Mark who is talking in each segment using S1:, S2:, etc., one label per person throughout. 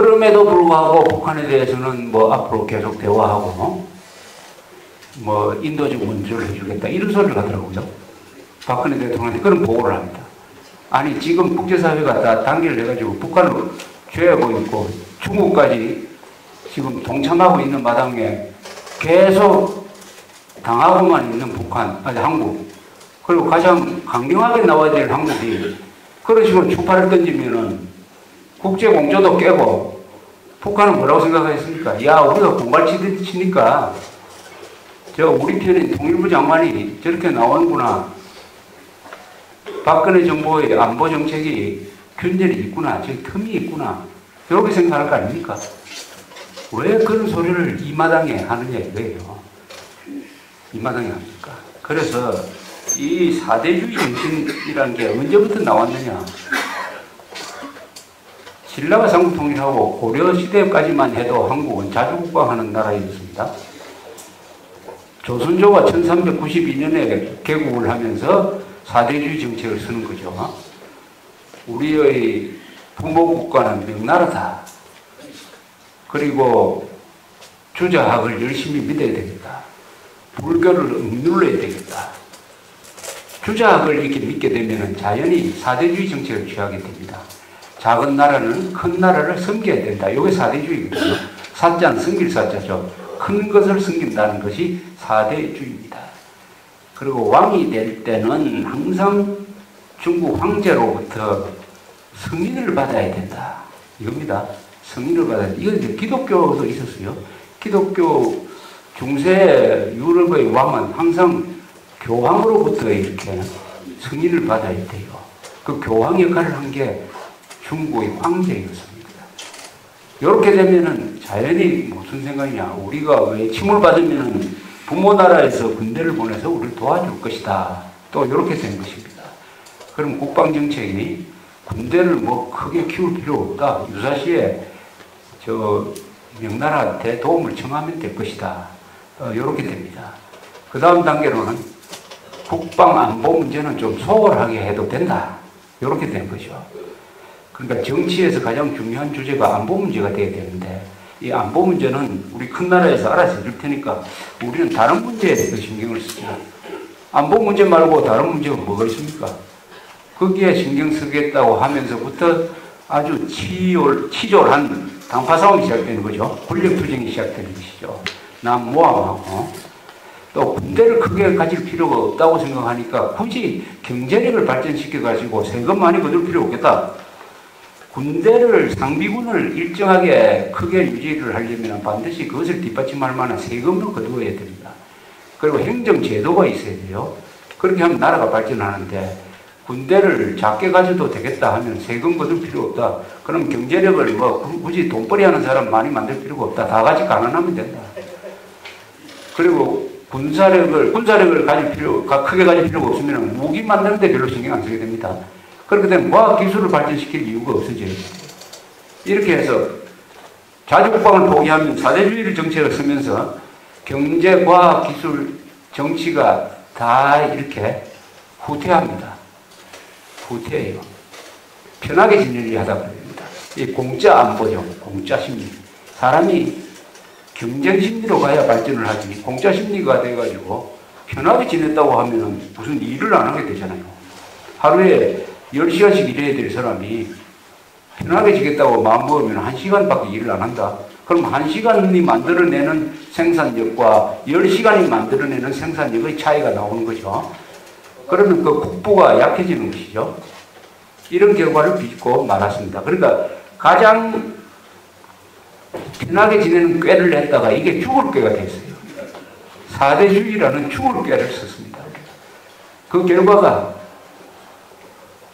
S1: 그럼에도 불구하고 북한에 대해서는 뭐 앞으로 계속 대화하고 뭐 인도적 원조를 해주겠다 이런 소리를 하더라고요. 박근혜 대통령한테 그런 보고를 합니다. 아니 지금 국제사회가 다 단계를 해가지고 북한을 죄하고 있고 중국까지 지금 동참하고 있는 마당에 계속 당하고만 있는 북한, 아니 한국, 그리고 가장 강경하게 나와야 될 한국이 그런 식으로 추파를 던지면은 국제공조도 깨고 북한은 뭐라고 생각하겠습니까? 야, 우리가 공갈치듯이 치니까 저 우리 편인 통일부 장관이 저렇게 나오는구나. 박근혜 정부의 안보 정책이 균열이 있구나. 저 틈이 있구나. 이렇게 생각할 거 아닙니까? 왜 그런 소리를 이 마당에 하느냐 이거예요. 이 마당에 합니까? 그래서 이 4대주의 정신이라는 게 언제부터 나왔느냐. 신라가 삼국 통일하고 고려 시대까지만 해도 한국은 자주국방하는 나라였습니다. 조선조가 1392년에 개국을 하면서 4대주의 정책을 쓰는 거죠. 우리의 부모국가는 명나라다. 그리고 주자학을 열심히 믿어야 되겠다. 불교를 억눌러야 되겠다. 주자학을 이렇게 믿게 되면 자연히 4대주의 정책을 취하게 됩니다. 작은 나라는 큰 나라를 섬겨야 된다. 이게 4대주의거든요. 사자는 섬길 사자죠. 큰 것을 섬긴다는 것이 4대주의입니다. 그리고 왕이 될 때는 항상 중국 황제로부터 승인을 받아야 된다. 이겁니다. 승인을 받아야 된다. 이건 이제 기독교도 있었어요. 기독교 중세 유럽의 왕은 항상 교황으로부터 이렇게 승인을 받아야 돼요. 그 교황 역할을 한 게 중국의 황제였습니다. 이렇게 되면은 자연히 무슨 생각이냐. 우리가 왜 침을 받으면은 부모 나라에서 군대를 보내서 우리를 도와줄 것이다. 또 이렇게 된 것입니다. 그럼 국방정책이 군대를 뭐 크게 키울 필요 없다. 유사시에 저 명나라한테 도움을 청하면 될 것이다. 이렇게 됩니다. 그 다음 단계로는 국방 안보 문제는 좀 소홀하게 해도 된다. 이렇게 된 거죠. 그러니까 정치에서 가장 중요한 주제가 안보 문제가 돼야 되는데 이 안보 문제는 우리 큰 나라에서 알아서 해줄 테니까 우리는 다른 문제에 대해서 신경을 씁니다. 안보 문제 말고 다른 문제가 뭐가 있습니까? 거기에 신경 쓰겠다고 하면서부터 아주 치졸한 당파 싸움이 시작되는 거죠. 권력 투쟁이 시작되는 것이죠. 남모함하고 또 군대를 크게 가질 필요가 없다고 생각하니까 굳이 경제력을 발전시켜가지고 세금 많이 거둘 필요 없겠다. 군대를 상비군을 일정하게 크게 유지를 하려면 반드시 그것을 뒷받침할 만한 세금도 거두어야 됩니다. 그리고 행정제도가 있어야 돼요. 그렇게 하면 나라가 발전하는데 군대를 작게 가져도 되겠다 하면 세금 거둘 필요 없다. 그럼 경제력을 뭐 굳이 돈벌이 하는 사람 많이 만들 필요가 없다. 다 같이 가난하면 된다. 그리고 군사력을 크게 가질 필요가 없으면 무기 만드는데 별로 신경 안 쓰게 됩니다. 그렇게 되면 과학기술을 발전시킬 이유가 없어져요. 이렇게 해서 자주국방을 포기하면 4대주의를 정책을 쓰면서 경제, 과학, 기술, 정치가 다 이렇게 후퇴합니다. 후퇴해요. 편하게 지내려 하다 보입니다. 이 공짜 안보죠. 공짜 심리. 사람이 경쟁 심리로 가야 발전을 하지 공짜 심리가 돼가지고 편하게 지냈다고 하면 무슨 일을 안 하게 되잖아요. 하루에 10시간씩 일해야 될 사람이 편하게 지겠다고 마음먹으면 1시간밖에 일을 안 한다. 그럼 1시간이 만들어내는 생산력과 10시간이 만들어내는 생산력의 차이가 나오는 거죠. 그러면 그 국부가 약해지는 것이죠. 이런 결과를 빚고 말았습니다. 그러니까 가장 편하게 지내는 꾀를 냈다가 이게 죽을 꾀가 됐어요. 4대주의라는 죽을 꾀를 썼습니다. 그 결과가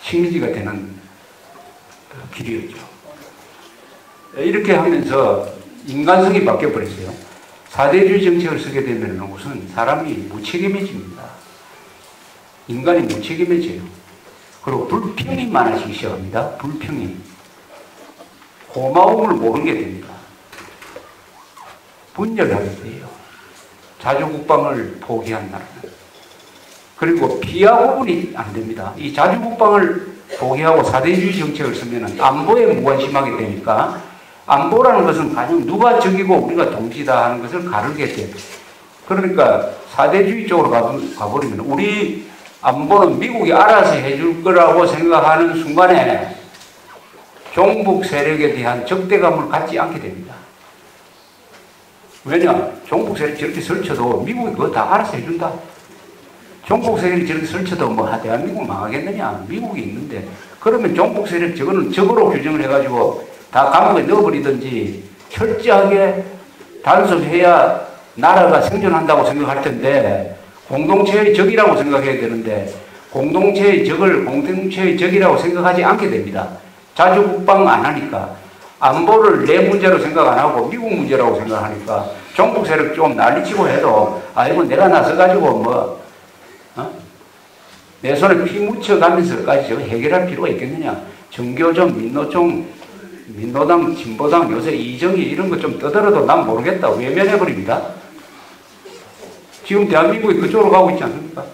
S1: 식민지가 되는 길이었죠. 이렇게 하면서 인간성이 바뀌어버렸어요. 4대주의 정책을 쓰게 되면 우선 사람이 무책임해집니다. 인간이 무책임해져요. 그리고 불평이 많아지기 시작합니다. 불평이. 고마움을 모르게 됩니다. 분열하게 돼요. 자주국방을 포기한 나라는. 그리고 비하 구분이 안 됩니다. 이 자주국방을 포기하고 4대주의 정책을 쓰면 안보에 무관심하게 되니까 안보라는 것은 가령 누가 적이고 우리가 동지다 하는 것을 가르게 돼. 그러니까 사대주의 쪽으로 가버리면 우리 안보는 미국이 알아서 해줄 거라고 생각하는 순간에 종북 세력에 대한 적대감을 갖지 않게 됩니다. 왜냐? 종북 세력이 저렇게 설쳐도 미국이 그거 다 알아서 해준다. 종북 세력이 저렇게 설쳐도 뭐 대한민국 망하겠느냐? 미국이 있는데. 그러면 종북 세력 저거는 적으로 규정을 해가지고 다 감옥에 넣어버리든지 철저하게 단속해야 나라가 생존한다고 생각할 텐데 공동체의 적이라고 생각해야 되는데 공동체의 적을 공동체의 적이라고 생각하지 않게 됩니다. 자주 국방 안 하니까 안보를 내 문제로 생각 안 하고 미국 문제라고 생각하니까 종북 세력 좀 난리치고 해도 아이고 내가 나서가지고 뭐 내 손에 피 묻혀가면서까지 저거 해결할 필요가 있겠느냐. 정교점, 민노총, 민노당, 진보당 요새 이정희 이런 거 좀 떠들어도 난 모르겠다. 외면해버립니다. 지금 대한민국이 그쪽으로 가고 있지 않습니까?